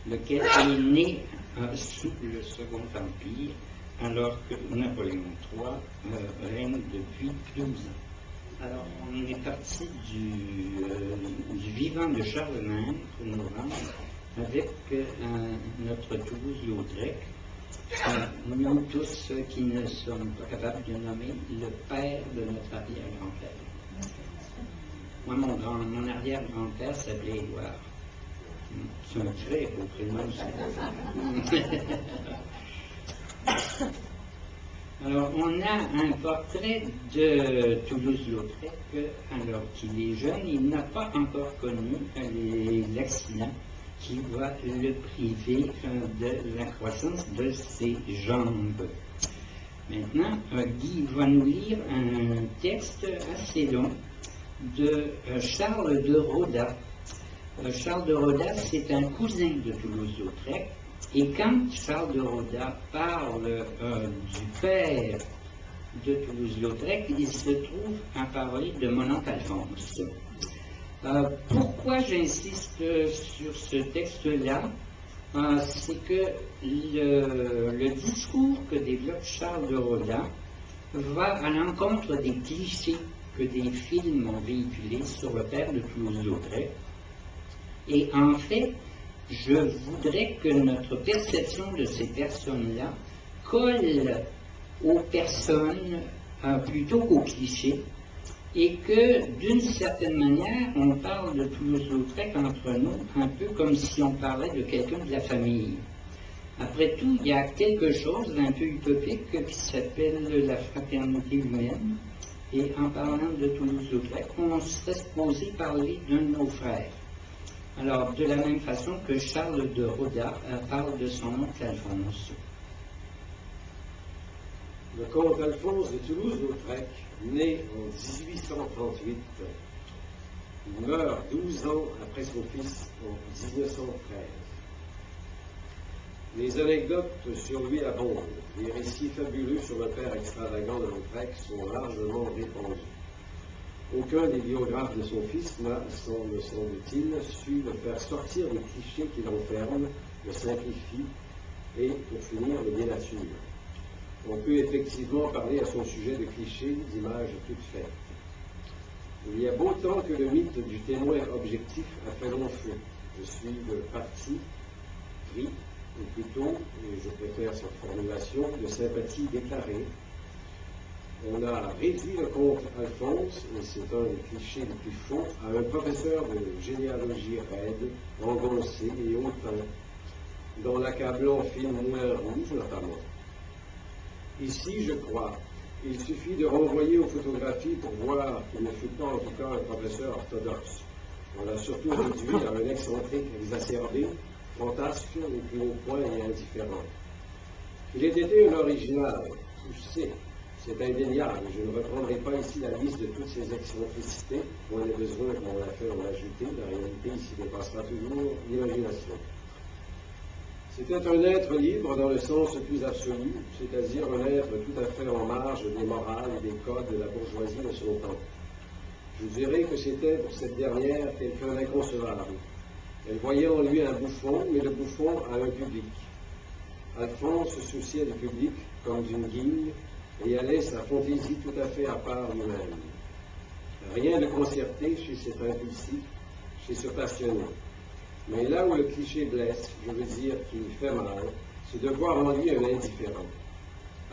lequel est né sous le Second Empire, alors que Napoléon III règne depuis 12 ans. Alors, on est parti du vivant de Charlemagne pour nous rendre avec notre Toulouse-Lautrec, nous tous ceux qui ne sommes pas capables de nommer le père de notre arrière-grand-père. Moi, mon arrière-grand-père s'appelait Édouard. C'est un très beau prénom aussi. Alors, on a un portrait de Toulouse-Lautrec, alors qu'il est jeune, il n'a pas encore connu l'accident qui va le priver de la croissance de ses jambes. Maintenant, Guy va nous lire un texte assez long de Charles de Roda. Charles de Roda, c'est un cousin de Toulouse-Lautrec, et quand Charles de Roda parle du père de Toulouse-Lautrec, il se trouve à parler de mon oncle Alphonse. Pourquoi j'insiste sur ce texte-là? C'est que le discours que développe Charles de Roda va à l'encontre des clichés que des films ont véhiculés sur le père de Toulouse-Lautrec. Et en fait, je voudrais que notre perception de ces personnes-là colle aux personnes plutôt qu'aux clichés, et que, d'une certaine manière, on parle de Toulouse-Lautrec entre nous, un peu comme si on parlait de quelqu'un de la famille. Après tout, il y a quelque chose d'un peu utopique qui s'appelle la fraternité humaine, et en parlant de Toulouse-Lautrec, on serait supposé parler d'un de nos frères. Alors, de la même façon que Charles de Roda parle de son oncle Alphonse. Le comte Alphonse de Toulouse-Lautrec, né en 1838, il meurt 12 ans après son fils en 1913. Les anecdotes sur lui abondent. Les récits fabuleux sur le père extravagant de Lautrec sont largement répandus. Aucun des biographes de son fils n'a, semble-t-il, su le faire sortir des clichés qui l'enferment, le simplifient et, pour finir, le dénaturent. On peut effectivement parler à son sujet de clichés, d'images toutes faites. Il y a beau temps que le mythe du témoin objectif a fait long feu. Je suis de parti pris, ou plutôt, et je préfère cette formulation, de sympathie déclarée. On a réduit le comte Alphonse, et c'est un des clichés les plus faux, à un professeur de généalogie raide, engoncé et hautain, dont l'accablant film Moulin Rouge notamment. Ici, je crois, il suffit de renvoyer aux photographies pour voir qu'il ne fut pas en tout cas un professeur orthodoxe. On l'a surtout réduit à un excentrique exacerbé, fantasque au plus haut point et indifférent. Il ait été un original, je sais, c'est indéniable. Je ne reprendrai pas ici la liste de toutes ces excentricités. Point de besoin qu'on l'a fait en ajouter. La réalité ici dépassera toujours l'imagination. C'était un être libre dans le sens le plus absolu, c'est-à-dire un être tout à fait en marge des morales et des codes de la bourgeoisie de son temps. Je dirais que c'était pour cette dernière quelqu'un d'inconcevable. Elle voyait en lui un bouffon, mais le bouffon a un public. Alphonse se souciait du public comme d'une guigne et allait sa fantaisie tout à fait à part lui-même. Rien de concerté chez cet impulsif, chez ce passionné. Mais là où le cliché blesse, je veux dire qu'il fait mal, c'est de voir en lui un indifférent.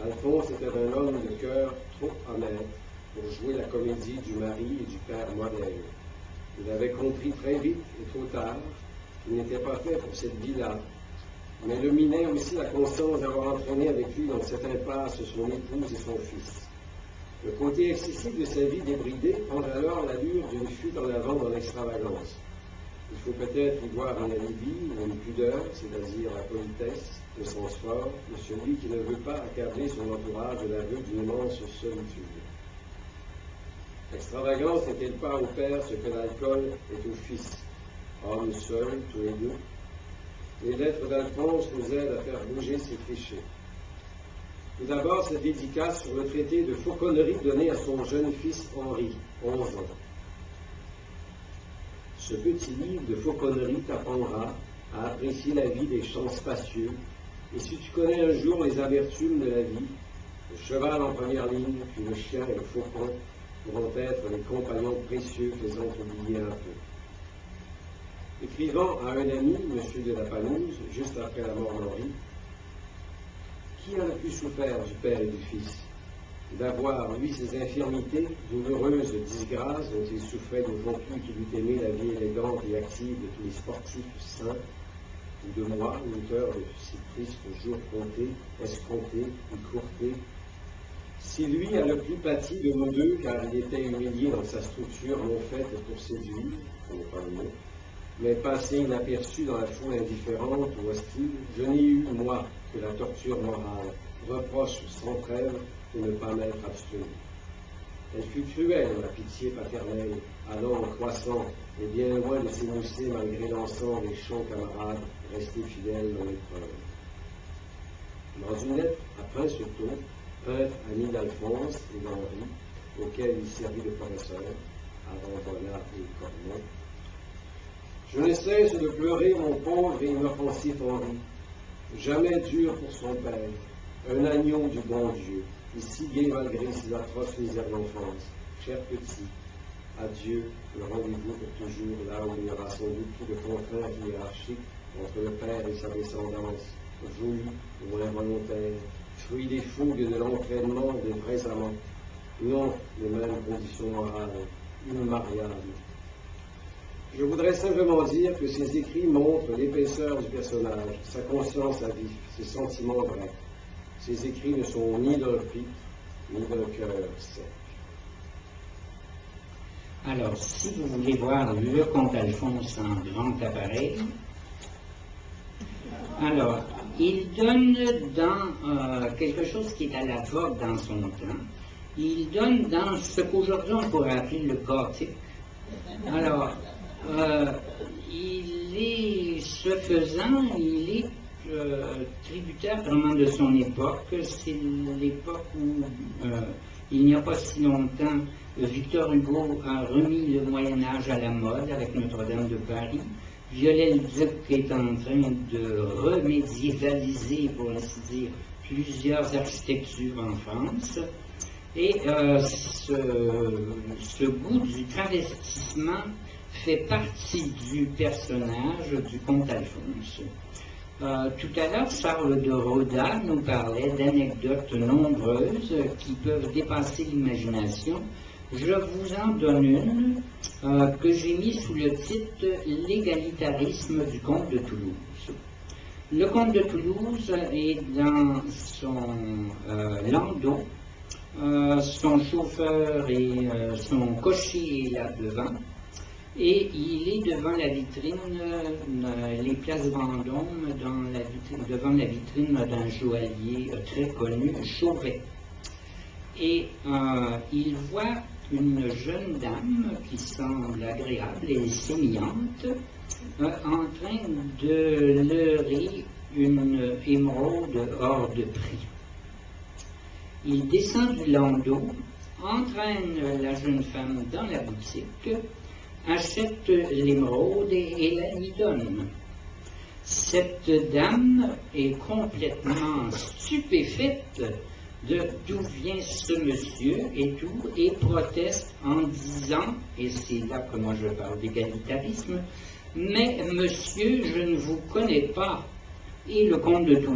Alphonse était un homme de cœur trop honnête pour jouer la comédie du mari et du père modèle. Il avait compris très vite et trop tard qu'il n'était pas fait pour cette vie-là, mais le minait aussi la conscience d'avoir entraîné avec lui dans cette impasse son épouse et son fils. Le côté excessif de sa vie débridée prend alors l'allure d'une fuite en avant dans l'extravagance. Il faut peut-être y voir un alibi ou une pudeur, c'est-à-dire la politesse, au sens fort, de celui qui ne veut pas accabler son entourage de l'aveu d'une immense solitude. L'extravagance n'est-elle pas au père ce que l'alcool est au fils, hommes seuls, tous les deux? Les lettres d'Alphonse nous aident à faire bouger ces clichés. Tout d'abord, cette dédicace sur le traité de fauconnerie donné à son jeune fils Henri, 11 ans. Ce petit livre de fauconnerie t'apprendra, à apprécier la vie des champs spacieux, et si tu connais un jour les amertumes de la vie, le cheval en première ligne, puis le chien et le faucon pourront être les compagnons précieux faisant oublier un peu. Écrivant à un ami, M. de la Palouse, juste après la mort d'Henri, qui a le plus souffert du Père et du Fils? D'avoir, lui, ses infirmités, douloureuses disgrâces dont il souffrait d'autant plus qu'il eût aimé la vie élégante et active de tous les sportifs saints, ou de moi, l'auteur de ces tristes jours comptés, escomptés, écourtés. Si lui a le plus pâti de nous deux, car il était humilié dans sa structure non faite pour séduire, ce n'est pas le mot, mais passé inaperçu dans la foule indifférente ou hostile, je n'ai eu, moi, que la torture morale, reproche sans trêve de ne pas m'être abstenu. Elle fut cruelle, la pitié paternelle, allant en croissant, et bien loin de s'émousser malgré l'encens des chants camarades, restés fidèles dans l'épreuve. Dans une lettre à Prince-Auto, peintre ami d'Alphonse et d'Henri, auquel il servit de professeur, avant Bonnat et Cormon, je ne cesse de pleurer mon pauvre et inoffensif Henri, jamais dur pour son père, un agneau du bon Dieu, et si gai malgré ses atroces misères d'enfance. Cher petit, adieu, le rendez-vous pour toujours, là où il y aura sans doute plus de contraintes hiérarchiques entre le père et sa descendance, voulu ou involontaire, fruit des fougues de l'entraînement des vrais amants, non les mêmes conditions morales, immariables. Je voudrais simplement dire que ces écrits montrent l'épaisseur du personnage, sa conscience à vif, ses sentiments vrais. Ces écrits ne sont ni d'un pitre, ni d'un cœur sec. Alors, si vous voulez voir le comte Alphonse en grand appareil, alors, il donne dans quelque chose qui est à la vogue dans son temps, il donne dans ce qu'aujourd'hui on pourrait appeler le gothique. Alors, il est, ce faisant, il est tributaire vraiment de son époque. C'est l'époque où, il n'y a pas si longtemps, Victor Hugo a remis le Moyen-Âge à la mode avec Notre-Dame de Paris. Viollet-le-Duc est en train de remédiévaliser, pour ainsi dire, plusieurs architectures en France. Et ce goût du travestissement fait partie du personnage du comte Alphonse. Tout à l'heure, Charles de Roda nous parlait d'anecdotes nombreuses qui peuvent dépasser l'imagination. Je vous en donne une que j'ai mise sous le titre « L'égalitarisme du comte de Toulouse ». Le comte de Toulouse est dans son landau. Son chauffeur et son cocher est là devant, et il est devant la vitrine, les places Vendôme, devant la vitrine d'un joaillier très connu, Chauvet. Et il voit une jeune dame qui semble agréable et sémillante, en train de leurrer une émeraude hors de prix. Il descend du landau, entraîne la jeune femme dans la boutique, achète l'émeraude et la lui donne. Cette dame est complètement stupéfaite de d'où vient ce monsieur et tout, et proteste en disant, et c'est là que moi je parle d'égalitarisme, mais monsieur, je ne vous connais pas. Et le comte de Toulouse